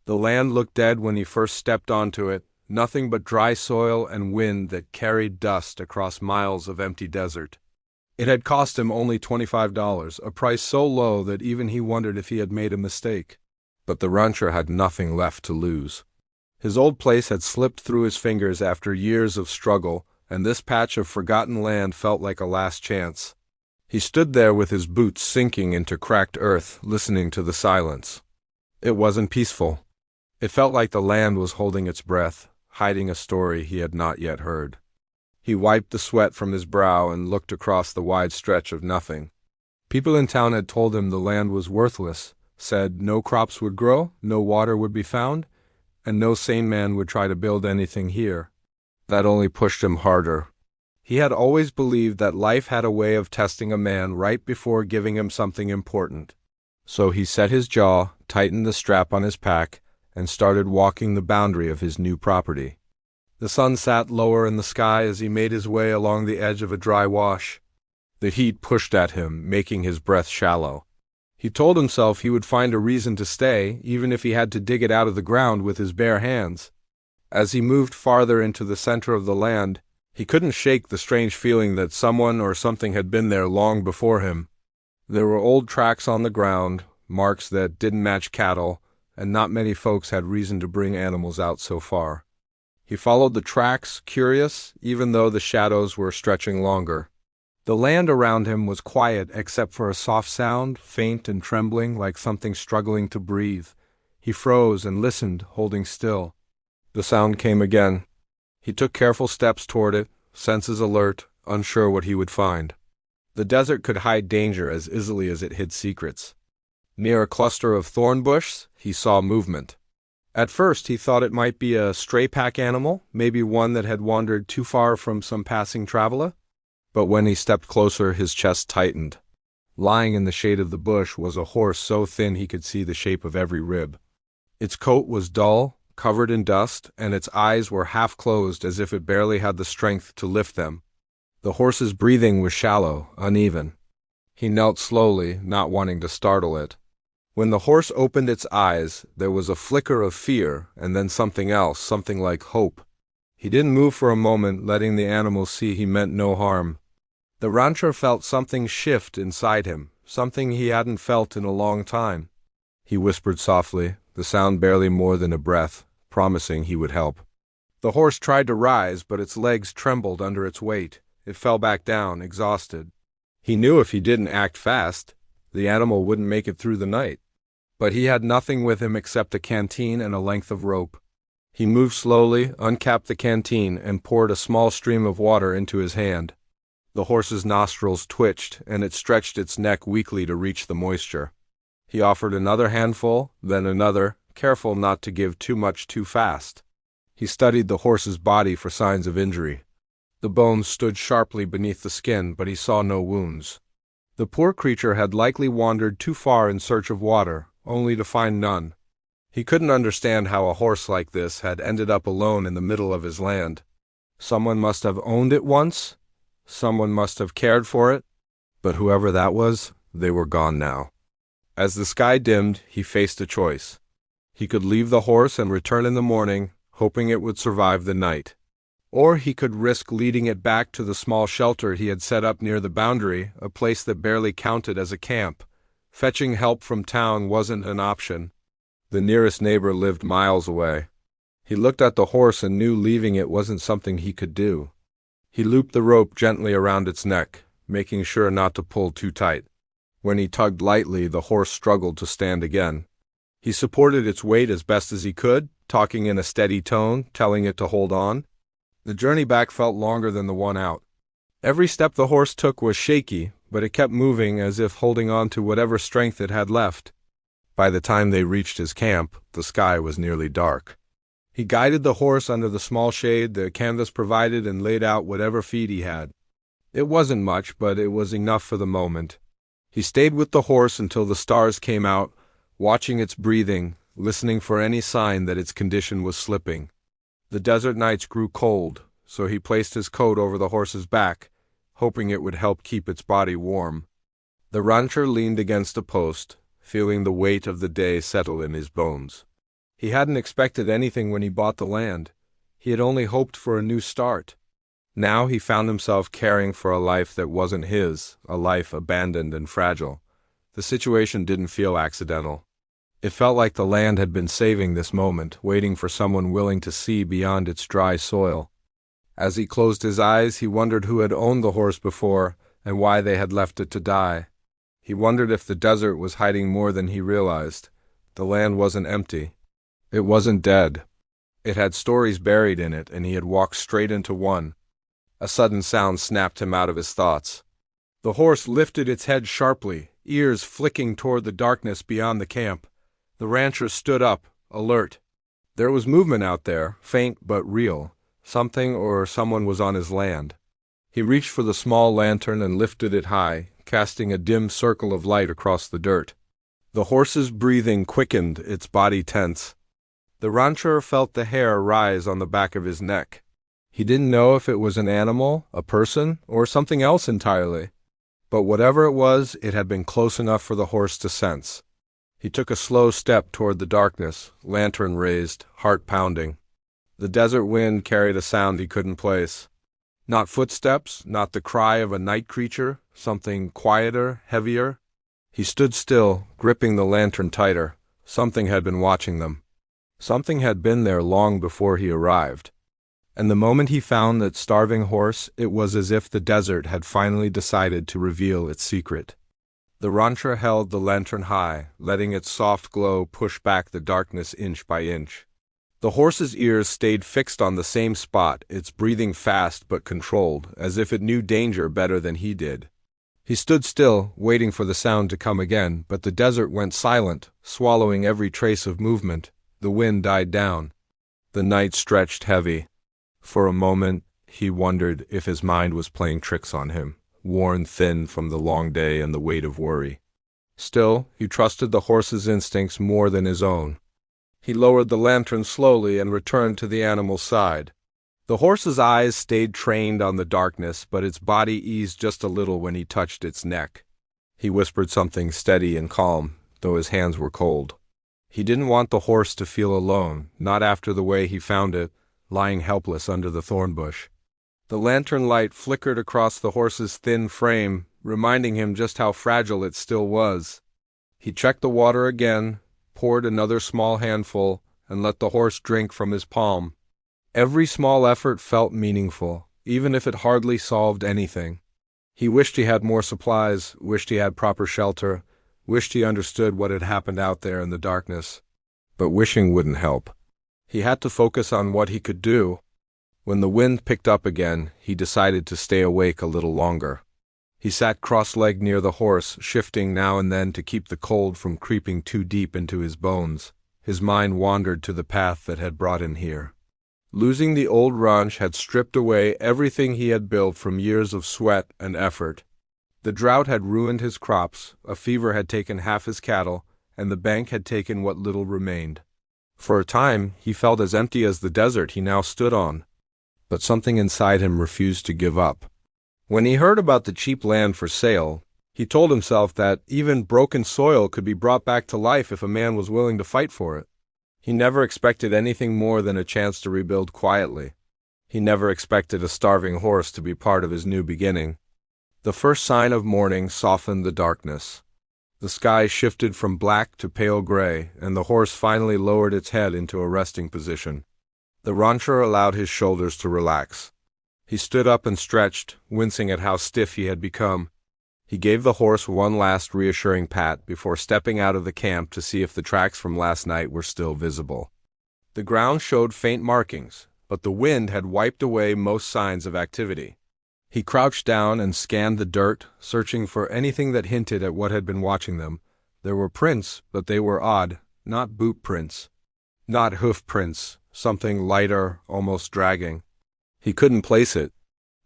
The land looked dead when he first stepped onto it, nothing but dry soil and wind that carried dust across miles of empty desert. It had cost him only $25, a price so low that even he wondered if he had made a mistake. But the rancher had nothing left to lose. His old place had slipped through his fingers after years of struggle, and this patch of forgotten land felt like a last chance. He stood there with his boots sinking into cracked earth, listening to the silence. It wasn't peaceful. It felt like the land was holding its breath, hiding a story he had not yet heard. He wiped the sweat from his brow and looked across the wide stretch of nothing. People in town had told him the land was worthless, said no crops would grow, no water would be found, and no sane man would try to build anything here. That only pushed him harder. He had always believed that life had a way of testing a man right before giving him something important. So he set his jaw, tightened the strap on his pack, and started walking the boundary of his new property. The sun sat lower in the sky as he made his way along the edge of a dry wash. The heat pushed at him, making his breath shallow. He told himself he would find a reason to stay, even if he had to dig it out of the ground with his bare hands. As he moved farther into the center of the land, he couldn't shake the strange feeling that someone or something had been there long before him. There were old tracks on the ground, marks that didn't match cattle, and not many folks had reason to bring animals out so far. He followed the tracks, curious, even though the shadows were stretching longer. The land around him was quiet except for a soft sound, faint and trembling like something struggling to breathe. He froze and listened, holding still. The sound came again. He took careful steps toward it, senses alert, unsure what he would find. The desert could hide danger as easily as it hid secrets. Near a cluster of thorn bushes, he saw movement. At first he thought it might be a stray pack animal, maybe one that had wandered too far from some passing traveler. But when he stepped closer, his chest tightened. Lying in the shade of the bush was a horse so thin he could see the shape of every rib. Its coat was dull, covered in dust, and its eyes were half closed as if it barely had the strength to lift them. The horse's breathing was shallow, uneven. He knelt slowly, not wanting to startle it. When the horse opened its eyes, there was a flicker of fear, and then something else, something like hope. He didn't move for a moment, letting the animal see he meant no harm. The rancher felt something shift inside him, something he hadn't felt in a long time. He whispered softly, the sound barely more than a breath, promising he would help. The horse tried to rise, but its legs trembled under its weight. It fell back down, exhausted. He knew if he didn't act fast, the animal wouldn't make it through the night. But he had nothing with him except a canteen and a length of rope. He moved slowly, uncapped the canteen, and poured a small stream of water into his hand. The horse's nostrils twitched, and it stretched its neck weakly to reach the moisture. He offered another handful, then another, careful not to give too much too fast. He studied the horse's body for signs of injury. The bones stood sharply beneath the skin, but he saw no wounds. The poor creature had likely wandered too far in search of water, only to find none. He couldn't understand how a horse like this had ended up alone in the middle of his land. Someone must have owned it once. Someone must have cared for it. But whoever that was, they were gone now. As the sky dimmed, he faced a choice. He could leave the horse and return in the morning, hoping it would survive the night. Or he could risk leading it back to the small shelter he had set up near the boundary, a place that barely counted as a camp. Fetching help from town wasn't an option. The nearest neighbor lived miles away. He looked at the horse and knew leaving it wasn't something he could do. He looped the rope gently around its neck, making sure not to pull too tight. When he tugged lightly, the horse struggled to stand again. He supported its weight as best as he could, talking in a steady tone, telling it to hold on. The journey back felt longer than the one out. Every step the horse took was shaky, but it kept moving as if holding on to whatever strength it had left. By the time they reached his camp, the sky was nearly dark. He guided the horse under the small shade the canvas provided and laid out whatever feed he had. It wasn't much, but it was enough for the moment. He stayed with the horse until the stars came out, watching its breathing, listening for any sign that its condition was slipping. The desert nights grew cold, so he placed his coat over the horse's back, hoping it would help keep its body warm. The rancher leaned against a post, feeling the weight of the day settle in his bones. He hadn't expected anything when he bought the land. He had only hoped for a new start. Now he found himself caring for a life that wasn't his, a life abandoned and fragile. The situation didn't feel accidental. It felt like the land had been saving this moment, waiting for someone willing to see beyond its dry soil. As he closed his eyes, he wondered who had owned the horse before and why they had left it to die. He wondered if the desert was hiding more than he realized. The land wasn't empty. It wasn't dead. It had stories buried in it, and he had walked straight into one. A sudden sound snapped him out of his thoughts. The horse lifted its head sharply, ears flicking toward the darkness beyond the camp. The rancher stood up, alert. There was movement out there, faint but real. Something or someone was on his land. He reached for the small lantern and lifted it high, casting a dim circle of light across the dirt. The horse's breathing quickened, its body tense. The rancher felt the hair rise on the back of his neck. He didn't know if it was an animal, a person, or something else entirely. But whatever it was, it had been close enough for the horse to sense. He took a slow step toward the darkness, lantern raised, heart pounding. The desert wind carried a sound he couldn't place. Not footsteps, not the cry of a night creature, something quieter, heavier. He stood still, gripping the lantern tighter. Something had been watching them. Something had been there long before he arrived. And the moment he found that starving horse, it was as if the desert had finally decided to reveal its secret. The rancher held the lantern high, letting its soft glow push back the darkness inch by inch. The horse's ears stayed fixed on the same spot, its breathing fast but controlled, as if it knew danger better than he did. He stood still, waiting for the sound to come again, but the desert went silent, swallowing every trace of movement. The wind died down. The night stretched heavy. For a moment, he wondered if his mind was playing tricks on him, worn thin from the long day and the weight of worry. Still, he trusted the horse's instincts more than his own. He lowered the lantern slowly and returned to the animal's side. The horse's eyes stayed trained on the darkness, but its body eased just a little when he touched its neck. He whispered something steady and calm, though his hands were cold. He didn't want the horse to feel alone, not after the way he found it, lying helpless under the thorn bush. The lantern light flickered across the horse's thin frame, reminding him just how fragile it still was. He checked the water again, poured another small handful, and let the horse drink from his palm. Every small effort felt meaningful, even if it hardly solved anything. He wished he had more supplies, wished he had proper shelter, wished he understood what had happened out there in the darkness. But wishing wouldn't help. He had to focus on what he could do. When the wind picked up again, he decided to stay awake a little longer. He sat cross-legged near the horse, shifting now and then to keep the cold from creeping too deep into his bones. His mind wandered to the path that had brought him here. Losing the old ranch had stripped away everything he had built from years of sweat and effort. The drought had ruined his crops, a fever had taken half his cattle, and the bank had taken what little remained. For a time, he felt as empty as the desert he now stood on. But something inside him refused to give up. When he heard about the cheap land for sale, he told himself that even broken soil could be brought back to life if a man was willing to fight for it. He never expected anything more than a chance to rebuild quietly. He never expected a starving horse to be part of his new beginning. The first sign of morning softened the darkness. The sky shifted from black to pale gray, and the horse finally lowered its head into a resting position. The rancher allowed his shoulders to relax. He stood up and stretched, wincing at how stiff he had become. He gave the horse one last reassuring pat before stepping out of the camp to see if the tracks from last night were still visible. The ground showed faint markings, but the wind had wiped away most signs of activity. He crouched down and scanned the dirt, searching for anything that hinted at what had been watching them. There were prints, but they were odd, not boot prints. Not hoof prints, something lighter, almost dragging. He couldn't place it.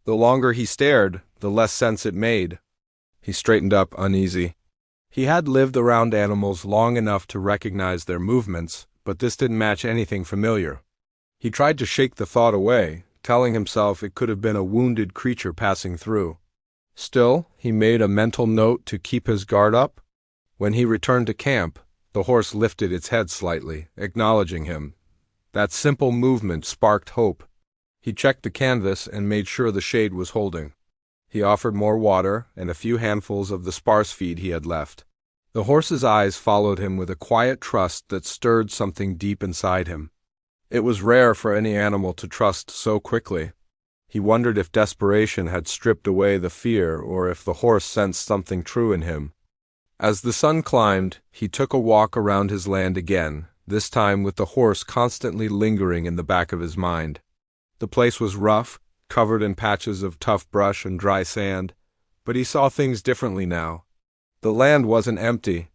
The longer he stared, the less sense it made. He straightened up, uneasy. He had lived around animals long enough to recognize their movements, but this didn't match anything familiar. He tried to shake the thought away, telling himself it could have been a wounded creature passing through. Still, he made a mental note to keep his guard up. When he returned to camp, The horse lifted its head slightly, acknowledging him. That simple movement sparked hope. He checked the canvas and made sure the shade was holding. He offered more water and a few handfuls of the sparse feed he had left. The horse's eyes followed him with a quiet trust that stirred something deep inside him. It was rare for any animal to trust so quickly. He wondered if desperation had stripped away the fear or if the horse sensed something true in him. As the sun climbed, he took a walk around his land again, this time with the horse constantly lingering in the back of his mind. The place was rough, covered in patches of tough brush and dry sand, but he saw things differently now. The land wasn't empty.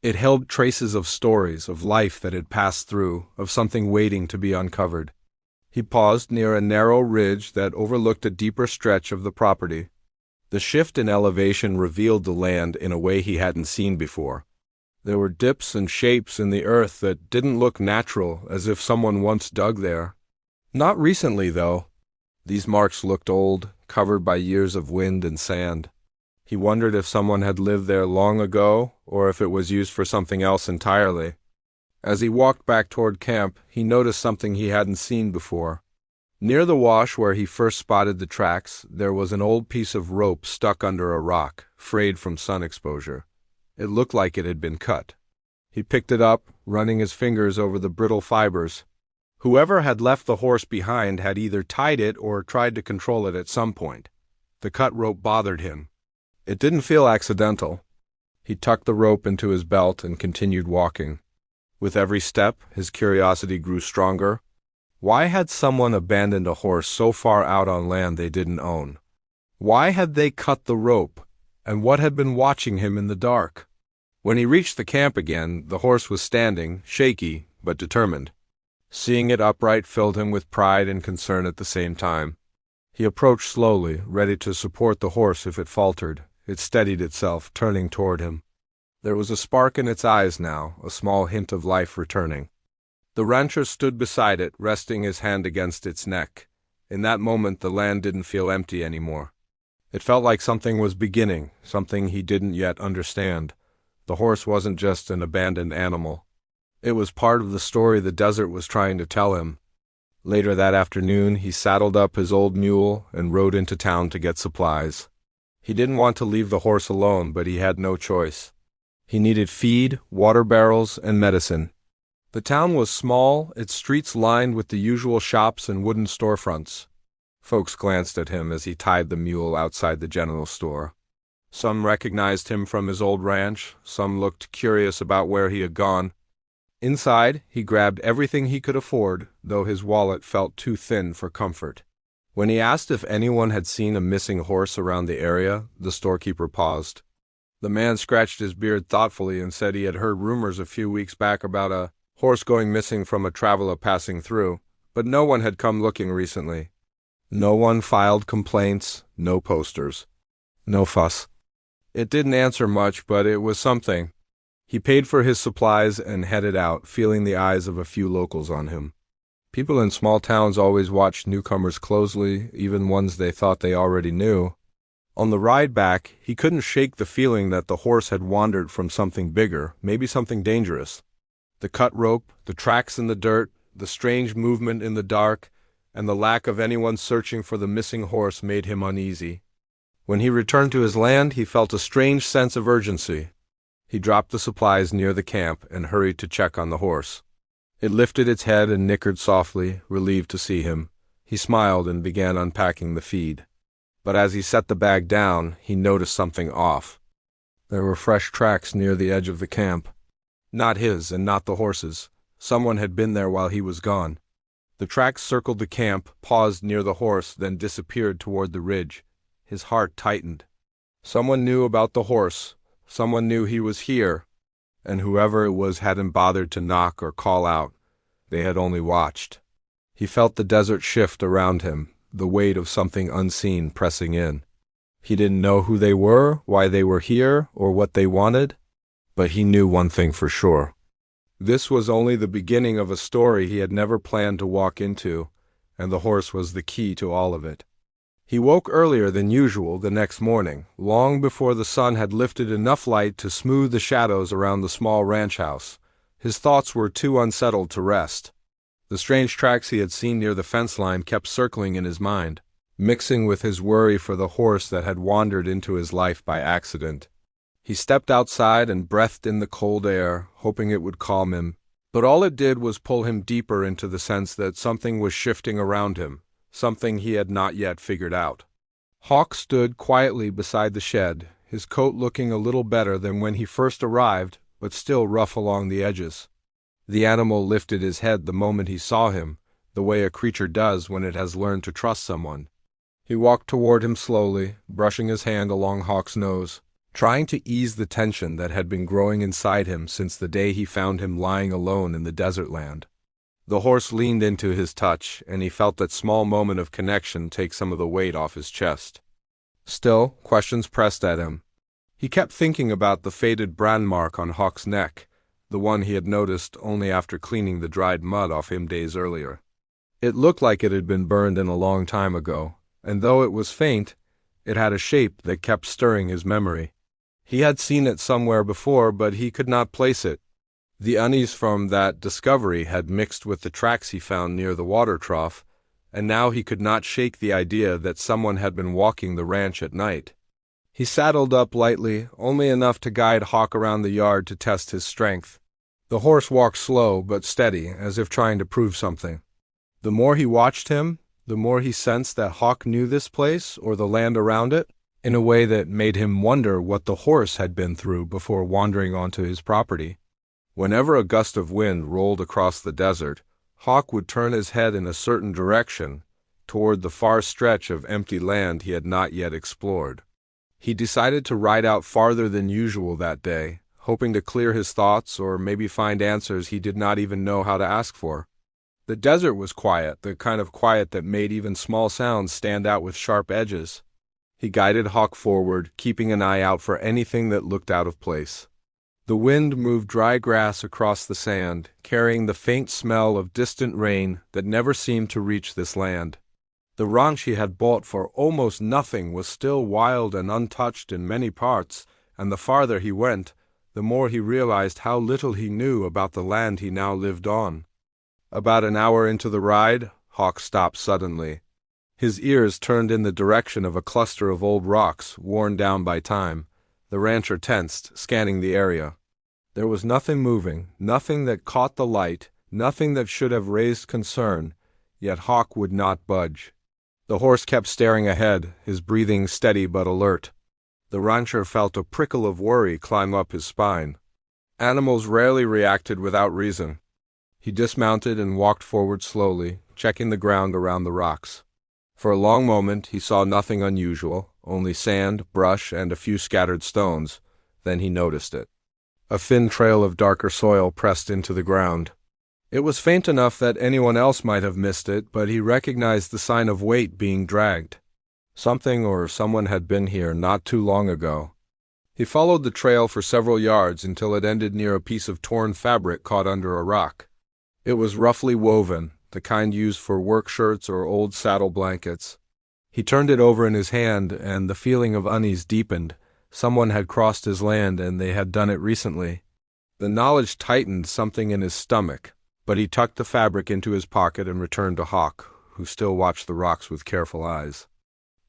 It held traces of stories, of life that had passed through, of something waiting to be uncovered. He paused near a narrow ridge that overlooked a deeper stretch of the property. The shift in elevation revealed the land in a way he hadn't seen before. There were dips and shapes in the earth that didn't look natural, as if someone once dug there. Not recently, though. These marks looked old, covered by years of wind and sand. He wondered if someone had lived there long ago, or if it was used for something else entirely. As he walked back toward camp, he noticed something he hadn't seen before. Near the wash where he first spotted the tracks, there was an old piece of rope stuck under a rock, frayed from sun exposure. It looked like it had been cut. He picked it up, running his fingers over the brittle fibers. Whoever had left the horse behind had either tied it or tried to control it at some point. The cut rope bothered him. It didn't feel accidental. He tucked the rope into his belt and continued walking. With every step, his curiosity grew stronger. Why had someone abandoned a horse so far out on land they didn't own? Why had they cut the rope, and what had been watching him in the dark? When he reached the camp again, the horse was standing, shaky, but determined. Seeing it upright filled him with pride and concern at the same time. He approached slowly, ready to support the horse if it faltered. It steadied itself, turning toward him. There was a spark in its eyes now, a small hint of life returning. The rancher stood beside it, resting his hand against its neck. In that moment, the land didn't feel empty anymore. It felt like something was beginning, something he didn't yet understand. The horse wasn't just an abandoned animal. It was part of the story the desert was trying to tell him. Later that afternoon, he saddled up his old mule and rode into town to get supplies. He didn't want to leave the horse alone, but he had no choice. He needed feed, water barrels, and medicine. The town was small, its streets lined with the usual shops and wooden storefronts. Folks glanced at him as he tied the mule outside the general store. Some recognized him from his old ranch, some looked curious about where he had gone. Inside, he grabbed everything he could afford, though his wallet felt too thin for comfort. When he asked if anyone had seen a missing horse around the area, the storekeeper paused. The man scratched his beard thoughtfully and said he had heard rumors a few weeks back about a horse going missing from a traveler passing through, but no one had come looking recently. No one filed complaints, no posters. No fuss. It didn't answer much, but it was something. He paid for his supplies and headed out, feeling the eyes of a few locals on him. People in small towns always watched newcomers closely, even ones they thought they already knew. On the ride back, he couldn't shake the feeling that the horse had wandered from something bigger, maybe something dangerous. The cut rope, the tracks in the dirt, the strange movement in the dark, and the lack of anyone searching for the missing horse made him uneasy. When he returned to his land, he felt a strange sense of urgency. He dropped the supplies near the camp and hurried to check on the horse. It lifted its head and nickered softly, relieved to see him. He smiled and began unpacking the feed. But as he set the bag down, he noticed something off. There were fresh tracks near the edge of the camp. Not his and not the horse's. Someone had been there while he was gone. The tracks circled the camp, paused near the horse, then disappeared toward the ridge. His heart tightened. Someone knew about the horse. Someone knew he was here. And whoever it was hadn't bothered to knock or call out. They had only watched. He felt the desert shift around him, the weight of something unseen pressing in. He didn't know who they were, why they were here, or what they wanted, but he knew one thing for sure. This was only the beginning of a story he had never planned to walk into, and the horse was the key to all of it. He woke earlier than usual the next morning, long before the sun had lifted enough light to smooth the shadows around the small ranch house. His thoughts were too unsettled to rest. The strange tracks he had seen near the fence line kept circling in his mind, mixing with his worry for the horse that had wandered into his life by accident. He stepped outside and breathed in the cold air, hoping it would calm him, but all it did was pull him deeper into the sense that something was shifting around him, something he had not yet figured out. Hawk stood quietly beside the shed, his coat looking a little better than when he first arrived, but still rough along the edges. The animal lifted his head the moment he saw him, the way a creature does when it has learned to trust someone. He walked toward him slowly, brushing his hand along Hawk's nose, trying to ease the tension that had been growing inside him since the day he found him lying alone in the desert land. The horse leaned into his touch, and he felt that small moment of connection take some of the weight off his chest. Still, questions pressed at him. He kept thinking about the faded brand mark on Hawk's neck, the one he had noticed only after cleaning the dried mud off him days earlier. It looked like it had been burned in a long time ago, and though it was faint, it had a shape that kept stirring his memory. He had seen it somewhere before, but he could not place it. The unease from that discovery had mixed with the tracks he found near the water trough, and now he could not shake the idea that someone had been walking the ranch at night. He saddled up lightly, only enough to guide Hawk around the yard to test his strength. The horse walked slow but steady, as if trying to prove something. The more he watched him, the more he sensed that Hawk knew this place or the land around it, in a way that made him wonder what the horse had been through before wandering onto his property. Whenever a gust of wind rolled across the desert, Hawk would turn his head in a certain direction, toward the far stretch of empty land he had not yet explored. He decided to ride out farther than usual that day, hoping to clear his thoughts or maybe find answers he did not even know how to ask for. The desert was quiet, the kind of quiet that made even small sounds stand out with sharp edges. He guided Hawk forward, keeping an eye out for anything that looked out of place. The wind moved dry grass across the sand, carrying the faint smell of distant rain that never seemed to reach this land. The ranch he had bought for almost nothing was still wild and untouched in many parts, and the farther he went, the more he realized how little he knew about the land he now lived on. About an hour into the ride, Hawk stopped suddenly. His ears turned in the direction of a cluster of old rocks, worn down by time. The rancher tensed, scanning the area. There was nothing moving, nothing that caught the light, nothing that should have raised concern, yet Hawk would not budge. The horse kept staring ahead, his breathing steady but alert. The rancher felt a prickle of worry climb up his spine. Animals rarely reacted without reason. He dismounted and walked forward slowly, checking the ground around the rocks. For a long moment he saw nothing unusual, only sand, brush, and a few scattered stones. Then he noticed it. A thin trail of darker soil pressed into the ground. It was faint enough that anyone else might have missed it, but he recognized the sign of weight being dragged. Something or someone had been here not too long ago. He followed the trail for several yards until it ended near a piece of torn fabric caught under a rock. It was roughly woven, the kind used for work shirts or old saddle blankets. He turned it over in his hand, and the feeling of unease deepened. Someone had crossed his land, and they had done it recently. The knowledge tightened something in his stomach, but he tucked the fabric into his pocket and returned to Hawk, who still watched the rocks with careful eyes.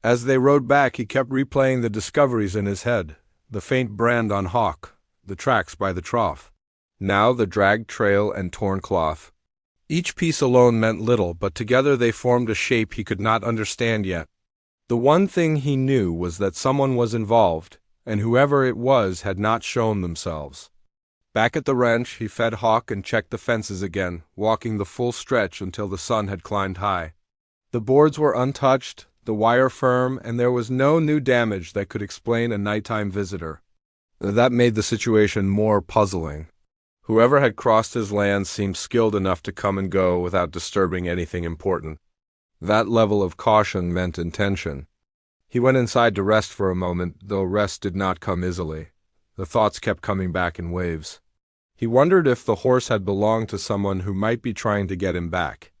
As they rode back, he kept replaying the discoveries in his head. The faint brand on Hawk, the tracks by the trough. Now the dragged trail and torn cloth. Each piece alone meant little, but together they formed a shape he could not understand yet. The one thing he knew was that someone was involved, and whoever it was had not shown themselves. Back at the ranch, he fed Hawk and checked the fences again, walking the full stretch until the sun had climbed high. The boards were untouched, the wire firm, and there was no new damage that could explain a nighttime visitor. That made the situation more puzzling. Whoever had crossed his land seemed skilled enough to come and go without disturbing anything important. That level of caution meant intention. He went inside to rest for a moment, though rest did not come easily. The thoughts kept coming back in waves. He wondered if the horse had belonged to someone who might be trying to get him back.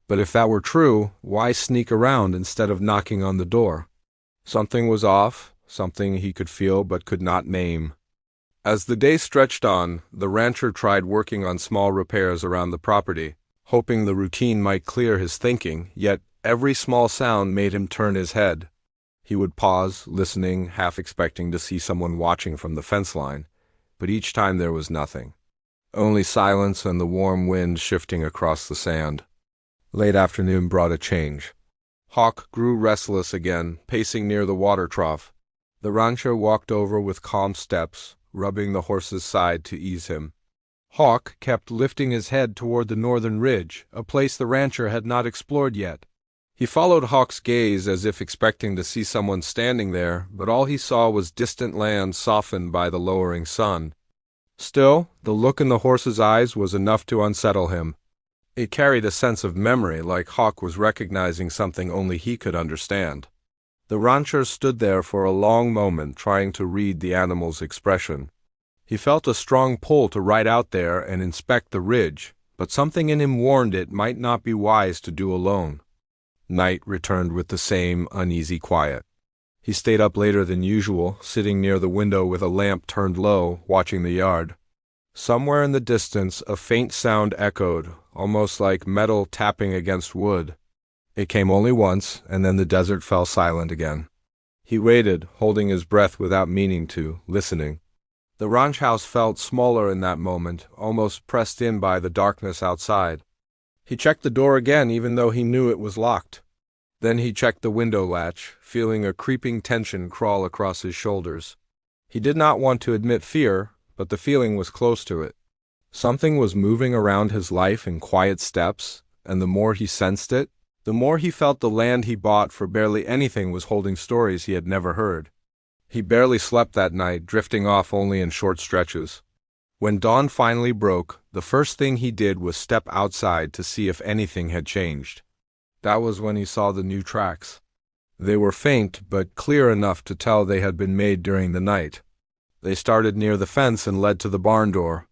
But if that were true, why sneak around instead of knocking on the door? Something was off, something he could feel but could not name. As the day stretched on, the rancher tried working on small repairs around the property, hoping the routine might clear his thinking, yet every small sound made him turn his head. He would pause, listening, half expecting to see someone watching from the fence line, but each time there was nothing. Only silence and the warm wind shifting across the sand. Late afternoon brought a change. Hawk grew restless again, pacing near the water trough. The rancher walked over with calm steps, rubbing the horse's side to ease him. Hawk kept lifting his head toward the northern ridge, a place the rancher had not explored yet. He followed Hawk's gaze as if expecting to see someone standing there, but all he saw was distant land softened by the lowering sun. Still, the look in the horse's eyes was enough to unsettle him. It carried a sense of memory, like Hawk was recognizing something only he could understand. The rancher stood there for a long moment, trying to read the animal's expression. He felt a strong pull to ride out there and inspect the ridge, but something in him warned it might not be wise to do alone. Night returned with the same uneasy quiet. He stayed up later than usual, sitting near the window with a lamp turned low, watching the yard. Somewhere in the distance, a faint sound echoed, almost like metal tapping against wood. It came only once, and then the desert fell silent again. He waited, holding his breath without meaning to, listening. The ranch house felt smaller in that moment, almost pressed in by the darkness outside. He checked the door again, even though he knew it was locked. Then he checked the window latch, feeling a creeping tension crawl across his shoulders. He did not want to admit fear, but the feeling was close to it. Something was moving around his life in quiet steps, and the more he sensed it, the more he felt the land he bought for barely anything was holding stories he had never heard. He barely slept that night, drifting off only in short stretches. When dawn finally broke, the first thing he did was step outside to see if anything had changed. That was when he saw the new tracks. They were faint, but clear enough to tell they had been made during the night. They started near the fence and led to the barn door.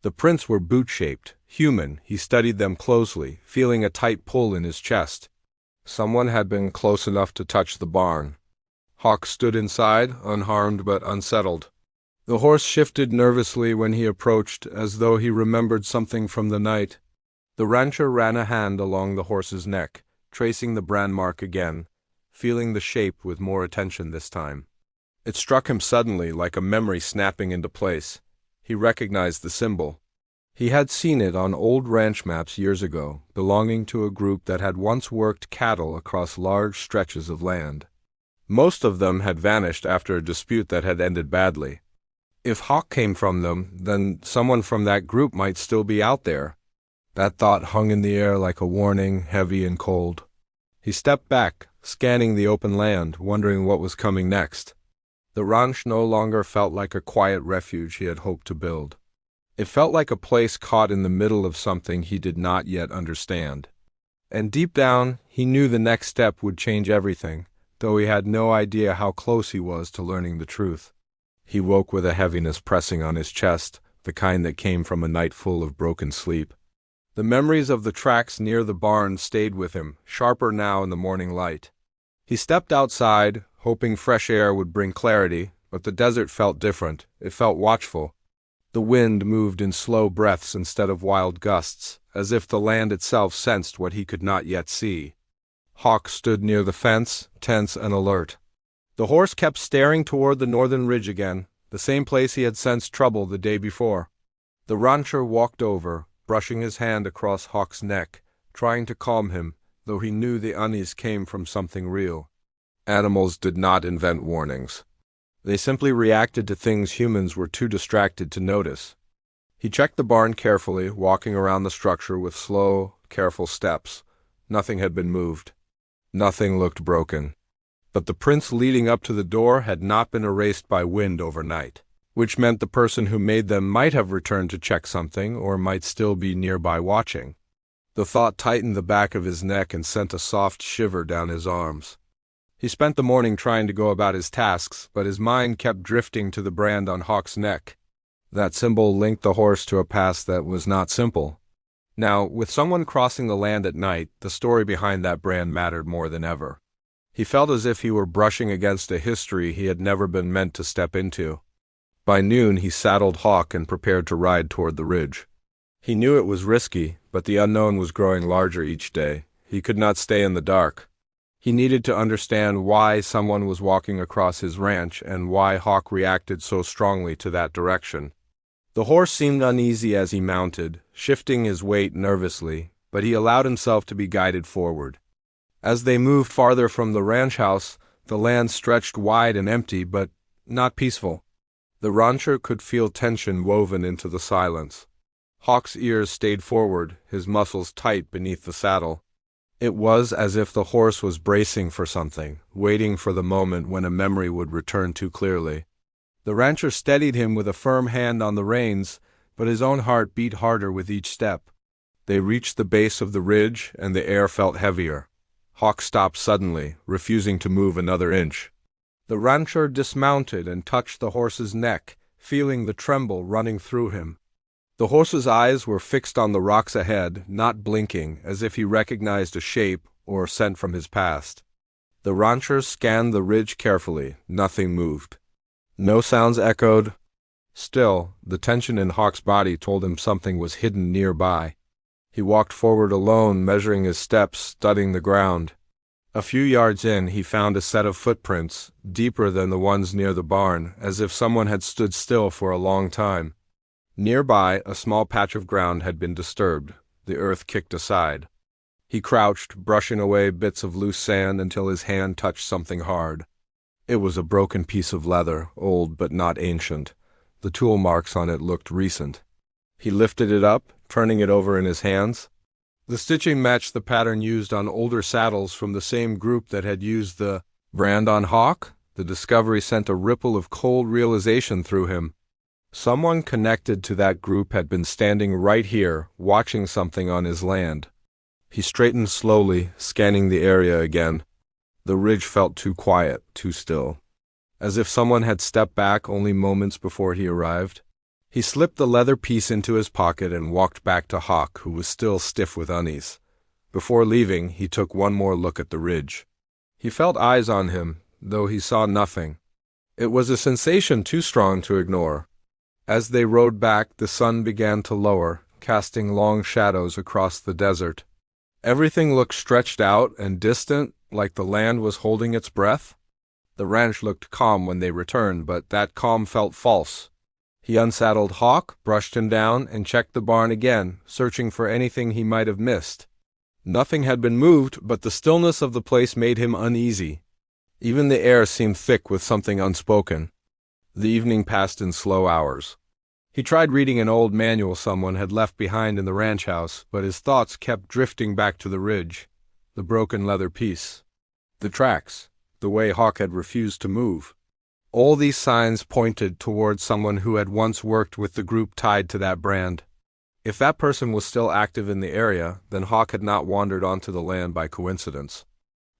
The prints were boot-shaped, human. He studied them closely, feeling a tight pull in his chest. Someone had been close enough to touch the barn. Hawk stood inside, unharmed but unsettled. The horse shifted nervously when he approached, as though he remembered something from the night. The rancher ran a hand along the horse's neck, tracing the brand mark again, feeling the shape with more attention this time. It struck him suddenly, like a memory snapping into place. He recognized the symbol. He had seen it on old ranch maps years ago, belonging to a group that had once worked cattle across large stretches of land. Most of them had vanished after a dispute that had ended badly. If Hawk came from them, then someone from that group might still be out there. That thought hung in the air like a warning, heavy and cold. He stepped back, scanning the open land, wondering what was coming next. The ranch no longer felt like a quiet refuge he had hoped to build. It felt like a place caught in the middle of something he did not yet understand. And deep down, he knew the next step would change everything, though he had no idea how close he was to learning the truth. He woke with a heaviness pressing on his chest, the kind that came from a night full of broken sleep. The memories of the tracks near the barn stayed with him, sharper now in the morning light. He stepped outside, hoping fresh air would bring clarity, but the desert felt different. It felt watchful. The wind moved in slow breaths instead of wild gusts, as if the land itself sensed what he could not yet see. Hawk stood near the fence, tense and alert. The horse kept staring toward the northern ridge again, the same place he had sensed trouble the day before. The rancher walked over, brushing his hand across Hawk's neck, trying to calm him, though he knew the unease came from something real. Animals did not invent warnings. They simply reacted to things humans were too distracted to notice. He checked the barn carefully, walking around the structure with slow, careful steps. Nothing had been moved. Nothing looked broken. But the prints leading up to the door had not been erased by wind overnight, which meant the person who made them might have returned to check something or might still be nearby watching. The thought tightened the back of his neck and sent a soft shiver down his arms. He spent the morning trying to go about his tasks, but his mind kept drifting to the brand on Hawk's neck. That symbol linked the horse to a past that was not simple. Now, with someone crossing the land at night, the story behind that brand mattered more than ever. He felt as if he were brushing against a history he had never been meant to step into. By noon, he saddled Hawk and prepared to ride toward the ridge. He knew it was risky, but the unknown was growing larger each day. He could not stay in the dark. He needed to understand why someone was walking across his ranch and why Hawk reacted so strongly to that direction. The horse seemed uneasy as he mounted, shifting his weight nervously, but he allowed himself to be guided forward. As they moved farther from the ranch house, the land stretched wide and empty, but not peaceful. The rancher could feel tension woven into the silence. Hawk's ears stayed forward, his muscles tight beneath the saddle. It was as if the horse was bracing for something, waiting for the moment when a memory would return too clearly. The rancher steadied him with a firm hand on the reins, but his own heart beat harder with each step. They reached the base of the ridge, and the air felt heavier. Hawk stopped suddenly, refusing to move another inch. The rancher dismounted and touched the horse's neck, feeling the tremble running through him. The horse's eyes were fixed on the rocks ahead, not blinking, as if he recognized a shape or scent from his past. The rancher scanned the ridge carefully. Nothing moved. No sounds echoed. Still, the tension in Hawk's body told him something was hidden nearby. He walked forward alone, measuring his steps, studying the ground. A few yards in, he found a set of footprints, deeper than the ones near the barn, as if someone had stood still for a long time. Nearby, a small patch of ground had been disturbed, the earth kicked aside. He crouched, brushing away bits of loose sand until his hand touched something hard. It was a broken piece of leather, old but not ancient. The tool marks on it looked recent. He lifted it up, turning it over in his hands. The stitching matched the pattern used on older saddles from the same group that had used the brand on Hawk. The discovery sent a ripple of cold realization through him. Someone connected to that group had been standing right here, watching something on his land. He straightened slowly, scanning the area again. The ridge felt too quiet, too still. As if someone had stepped back only moments before he arrived. He slipped the leather piece into his pocket and walked back to Hawk, who was still stiff with unease. Before leaving, he took one more look at the ridge. He felt eyes on him, though he saw nothing. It was a sensation too strong to ignore. As they rode back, the sun began to lower, casting long shadows across the desert. Everything looked stretched out and distant, like the land was holding its breath. The ranch looked calm when they returned, but that calm felt false. He unsaddled Hawk, brushed him down, and checked the barn again, searching for anything he might have missed. Nothing had been moved, but the stillness of the place made him uneasy. Even the air seemed thick with something unspoken. The evening passed in slow hours. He tried reading an old manual someone had left behind in the ranch house, but his thoughts kept drifting back to the ridge, the broken leather piece, the tracks, the way Hawk had refused to move. All these signs pointed toward someone who had once worked with the group tied to that brand. If that person was still active in the area, then Hawk had not wandered onto the land by coincidence.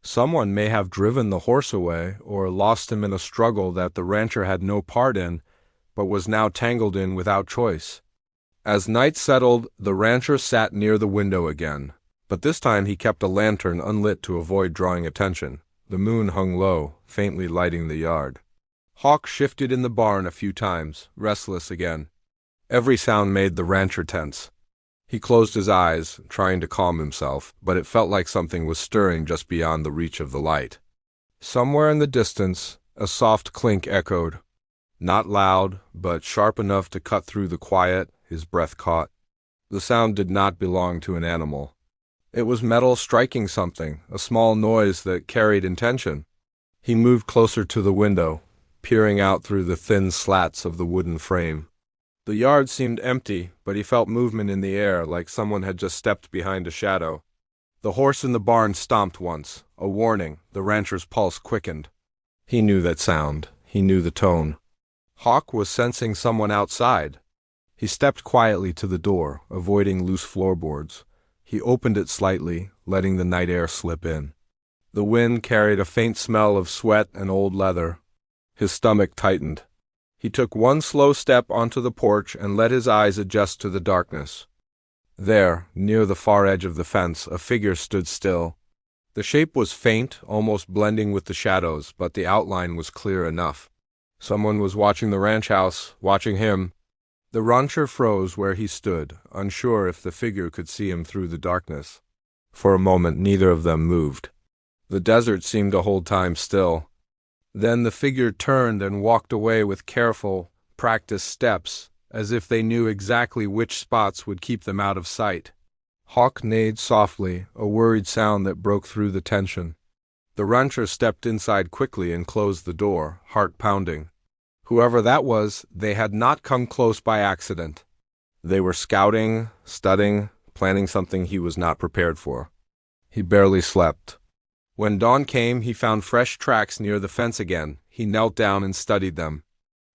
Someone may have driven the horse away or lost him in a struggle that the rancher had no part in, but was now tangled in without choice. As night settled, the rancher sat near the window again, but this time he kept a lantern unlit to avoid drawing attention. The moon hung low, faintly lighting the yard. Hawk shifted in the barn a few times, restless again. Every sound made the rancher tense. He closed his eyes, trying to calm himself, but it felt like something was stirring just beyond the reach of the light. Somewhere in the distance, a soft clink echoed. Not loud, but sharp enough to cut through the quiet, his breath caught. The sound did not belong to an animal. It was metal striking something, a small noise that carried intention. He moved closer to the window, peering out through the thin slats of the wooden frame. The yard seemed empty, but he felt movement in the air, like someone had just stepped behind a shadow. The horse in the barn stomped once, a warning. The rancher's pulse quickened. He knew that sound. He knew the tone. Hawk was sensing someone outside. He stepped quietly to the door, avoiding loose floorboards. He opened it slightly, letting the night air slip in. The wind carried a faint smell of sweat and old leather. His stomach tightened. He took one slow step onto the porch and let his eyes adjust to the darkness. There, near the far edge of the fence, a figure stood still. The shape was faint, almost blending with the shadows, but the outline was clear enough. Someone was watching the ranch house, watching him. The rancher froze where he stood, unsure if the figure could see him through the darkness. For a moment, neither of them moved. The desert seemed to hold time still. Then the figure turned and walked away with careful, practiced steps, as if they knew exactly which spots would keep them out of sight. Hawk neighed softly, a worried sound that broke through the tension. The rancher stepped inside quickly and closed the door, heart pounding. Whoever that was, they had not come close by accident. They were scouting, studying, planning something he was not prepared for. He barely slept. When dawn came, he found fresh tracks near the fence again. He knelt down and studied them.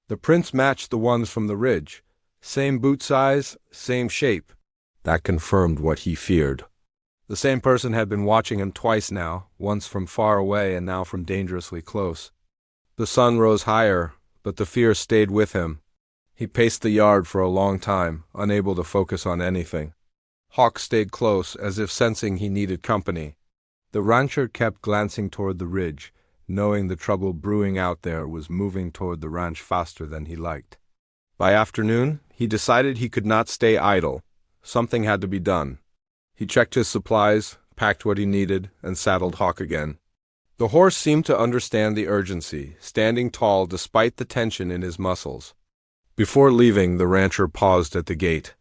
The prints matched the ones from the ridge. Same boot size, same shape. That confirmed what he feared. The same person had been watching him twice now, once from far away and now from dangerously close. The sun rose higher, but the fear stayed with him. He paced the yard for a long time, unable to focus on anything. Hawk stayed close, as if sensing he needed company. The rancher kept glancing toward the ridge, knowing the trouble brewing out there was moving toward the ranch faster than he liked. By afternoon, he decided he could not stay idle. Something had to be done. He checked his supplies, packed what he needed, and saddled Hawk again. The horse seemed to understand the urgency, standing tall despite the tension in his muscles. Before leaving, the rancher paused at the gate.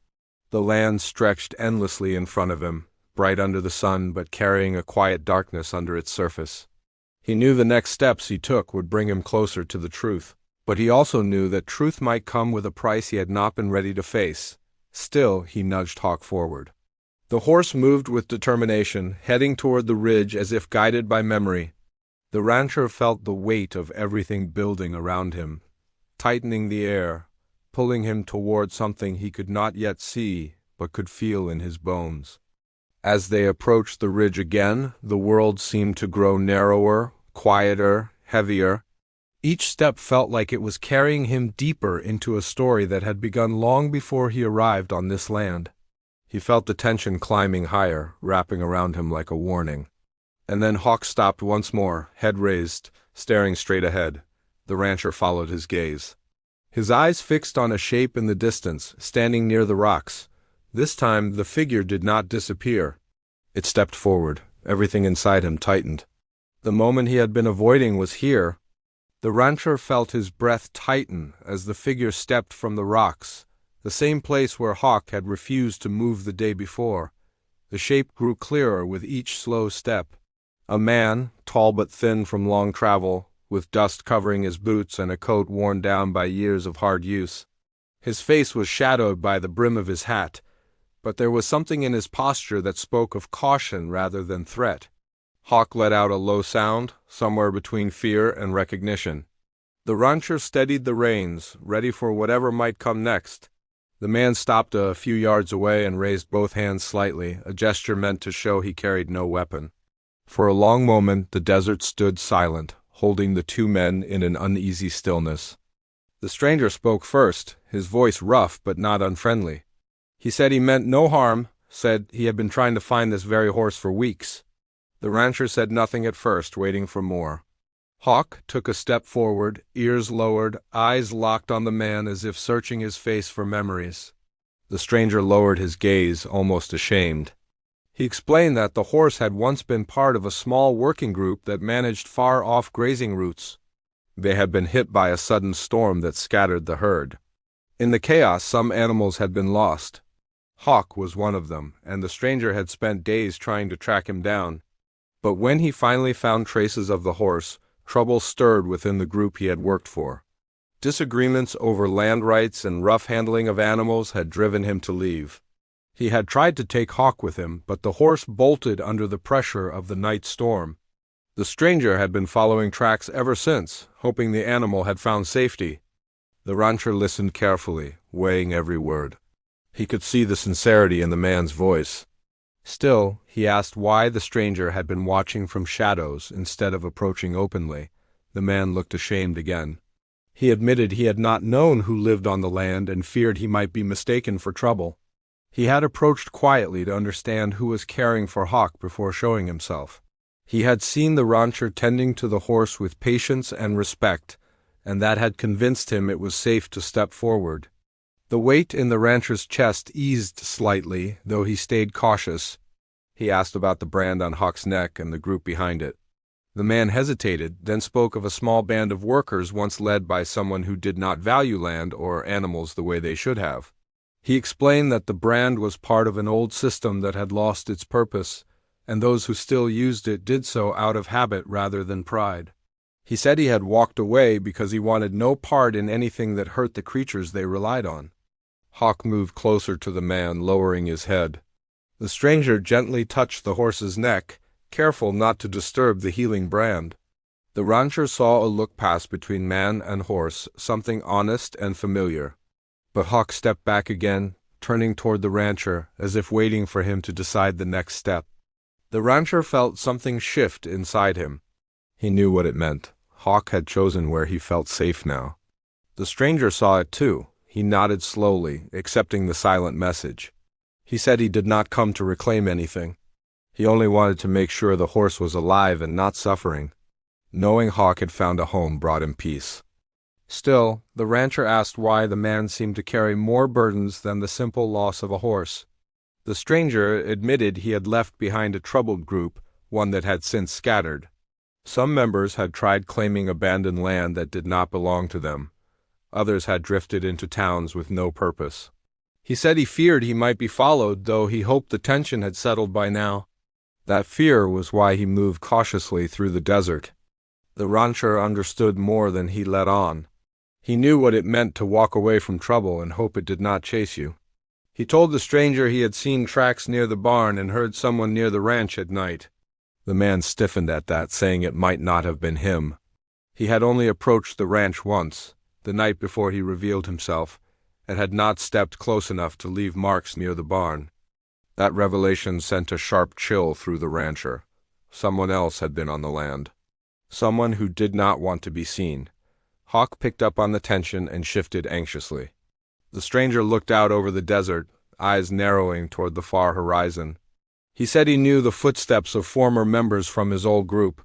The land stretched endlessly in front of him, bright under the sun but carrying a quiet darkness under its surface. He knew the next steps he took would bring him closer to the truth, but he also knew that truth might come with a price he had not been ready to face. Still, he nudged Hawk forward. The horse moved with determination, heading toward the ridge as if guided by memory. The rancher felt the weight of everything building around him, tightening the air, pulling him toward something he could not yet see but could feel in his bones. As they approached the ridge again, the world seemed to grow narrower, quieter, heavier. Each step felt like it was carrying him deeper into a story that had begun long before he arrived on this land. He felt the tension climbing higher, wrapping around him like a warning. And then Hawk stopped once more, head raised, staring straight ahead. The rancher followed his gaze. His eyes fixed on a shape in the distance, standing near the rocks. This time, the figure did not disappear. It stepped forward. Everything inside him tightened. The moment he had been avoiding was here. The rancher felt his breath tighten as the figure stepped from the rocks, the same place where Hawk had refused to move the day before. The shape grew clearer with each slow step. A man, tall but thin from long travel, with dust covering his boots and a coat worn down by years of hard use. His face was shadowed by the brim of his hat, but there was something in his posture that spoke of caution rather than threat. Hawk let out a low sound, somewhere between fear and recognition. The rancher steadied the reins, ready for whatever might come next. The man stopped a few yards away and raised both hands slightly, a gesture meant to show he carried no weapon. For a long moment, the desert stood silent, holding the two men in an uneasy stillness. The stranger spoke first, his voice rough but not unfriendly. He said he meant no harm, said he had been trying to find this very horse for weeks. The rancher said nothing at first, waiting for more. Hawk took a step forward, ears lowered, eyes locked on the man as if searching his face for memories. The stranger lowered his gaze, almost ashamed. He explained that the horse had once been part of a small working group that managed far-off grazing routes. They had been hit by a sudden storm that scattered the herd. In the chaos, some animals had been lost. Hawk was one of them, and the stranger had spent days trying to track him down. But when he finally found traces of the horse, trouble stirred within the group he had worked for. Disagreements over land rights and rough handling of animals had driven him to leave. He had tried to take Hawk with him, but the horse bolted under the pressure of the night storm. The stranger had been following tracks ever since, hoping the animal had found safety. The rancher listened carefully, weighing every word. He could see the sincerity in the man's voice. Still, he asked why the stranger had been watching from shadows instead of approaching openly. The man looked ashamed again. He admitted he had not known who lived on the land and feared he might be mistaken for trouble. He had approached quietly to understand who was caring for Hawk before showing himself. He had seen the rancher tending to the horse with patience and respect, and that had convinced him it was safe to step forward. The weight in the rancher's chest eased slightly, though he stayed cautious. He asked about the brand on Hawk's neck and the group behind it. The man hesitated, then spoke of a small band of workers once led by someone who did not value land or animals the way they should have. He explained that the brand was part of an old system that had lost its purpose, and those who still used it did so out of habit rather than pride. He said he had walked away because he wanted no part in anything that hurt the creatures they relied on. Hawk moved closer to the man, lowering his head. The stranger gently touched the horse's neck, careful not to disturb the healing brand. The rancher saw a look pass between man and horse, something honest and familiar. But Hawk stepped back again, turning toward the rancher, as if waiting for him to decide the next step. The rancher felt something shift inside him. He knew what it meant. Hawk had chosen where he felt safe now. The stranger saw it too. He nodded slowly, accepting the silent message. He said he did not come to reclaim anything. He only wanted to make sure the horse was alive and not suffering. Knowing Hawk had found a home brought him peace. Still, the rancher asked why the man seemed to carry more burdens than the simple loss of a horse. The stranger admitted he had left behind a troubled group, one that had since scattered. Some members had tried claiming abandoned land that did not belong to them. Others had drifted into towns with no purpose. He said he feared he might be followed, though he hoped the tension had settled by now. That fear was why he moved cautiously through the desert. The rancher understood more than he let on. He knew what it meant to walk away from trouble and hope it did not chase you. He told the stranger he had seen tracks near the barn and heard someone near the ranch at night. The man stiffened at that, saying it might not have been him. He had only approached the ranch once, the night before he revealed himself, and had not stepped close enough to leave marks near the barn. That revelation sent a sharp chill through the rancher. Someone else had been on the land. Someone who did not want to be seen. Hawk picked up on the tension and shifted anxiously. The stranger looked out over the desert, eyes narrowing toward the far horizon. He said he knew the footsteps of former members from his old group.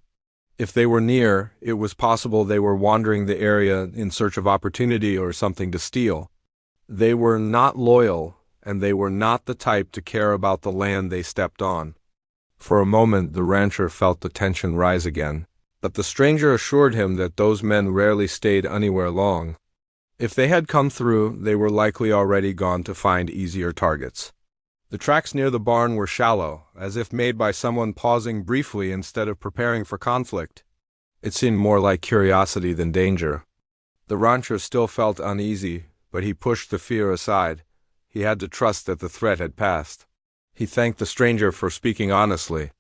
If they were near, it was possible they were wandering the area in search of opportunity or something to steal. They were not loyal, and they were not the type to care about the land they stepped on. For a moment the rancher felt the tension rise again, but the stranger assured him that those men rarely stayed anywhere long. If they had come through, they were likely already gone to find easier targets. The tracks near the barn were shallow, as if made by someone pausing briefly instead of preparing for conflict. It seemed more like curiosity than danger. The rancher still felt uneasy, but he pushed the fear aside. He had to trust that the threat had passed. He thanked the stranger for speaking honestly.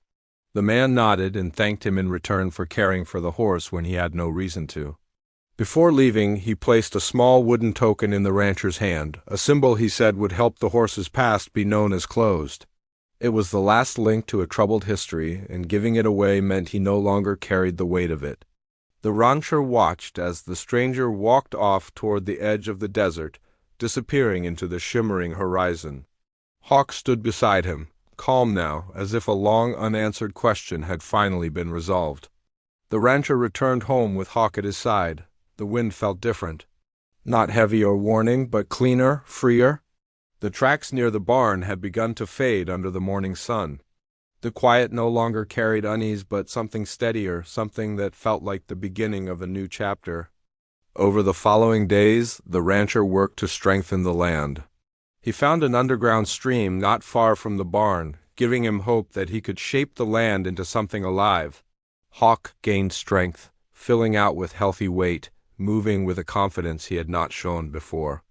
The man nodded and thanked him in return for caring for the horse when he had no reason to. Before leaving, he placed a small wooden token in the rancher's hand, a symbol he said would help the horse's past be known as closed. It was the last link to a troubled history, and giving it away meant he no longer carried the weight of it. The rancher watched as the stranger walked off toward the edge of the desert, disappearing into the shimmering horizon. Hawk stood beside him, calm now, as if a long unanswered question had finally been resolved. The rancher returned home with Hawk at his side. The wind felt different. Not heavy or warning, but cleaner, freer. The tracks near the barn had begun to fade under the morning sun. The quiet no longer carried unease, but something steadier, something that felt like the beginning of a new chapter. Over the following days, the rancher worked to strengthen the land. He found an underground stream not far from the barn, giving him hope that he could shape the land into something alive. Hawk gained strength, filling out with healthy weight, moving with a confidence he had not shown before.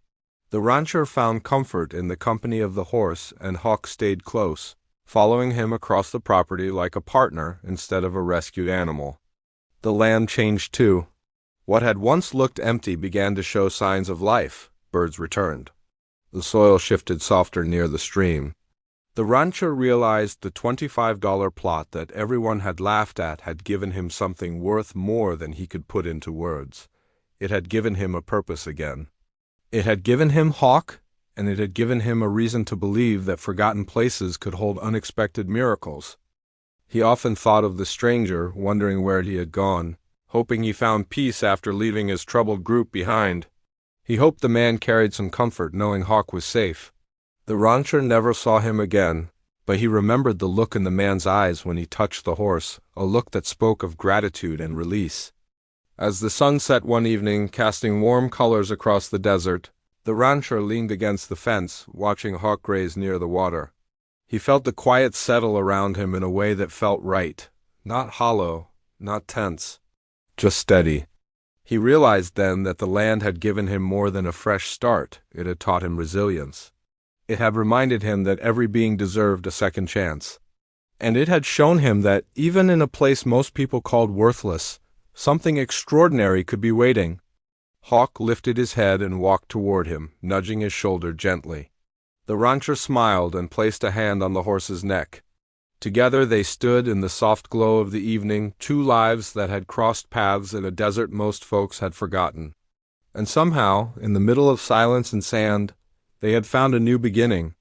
The rancher found comfort in the company of the horse, and Hawk stayed close, following him across the property like a partner instead of a rescued animal. The land changed too. What had once looked empty began to show signs of life. Birds returned. The soil shifted softer near the stream. The rancher realized the $25 plot that everyone had laughed at had given him something worth more than he could put into words. It had given him a purpose again. It had given him Hawk, and it had given him a reason to believe that forgotten places could hold unexpected miracles. He often thought of the stranger, wondering where he had gone, hoping he found peace after leaving his troubled group behind. He hoped the man carried some comfort, knowing Hawk was safe. The rancher never saw him again, but he remembered the look in the man's eyes when he touched the horse, a look that spoke of gratitude and release. As the sun set one evening, casting warm colors across the desert, the rancher leaned against the fence, watching Hawk graze near the water. He felt the quiet settle around him in a way that felt right, not hollow, not tense, just steady. He realized then that the land had given him more than a fresh start. It had taught him resilience. It had reminded him that every being deserved a second chance. And it had shown him that, even in a place most people called worthless, something extraordinary could be waiting. Hawk lifted his head and walked toward him, nudging his shoulder gently. The rancher smiled and placed a hand on the horse's neck. Together they stood in the soft glow of the evening, two lives that had crossed paths in a desert most folks had forgotten. And somehow, in the middle of silence and sand, they had found a new beginning,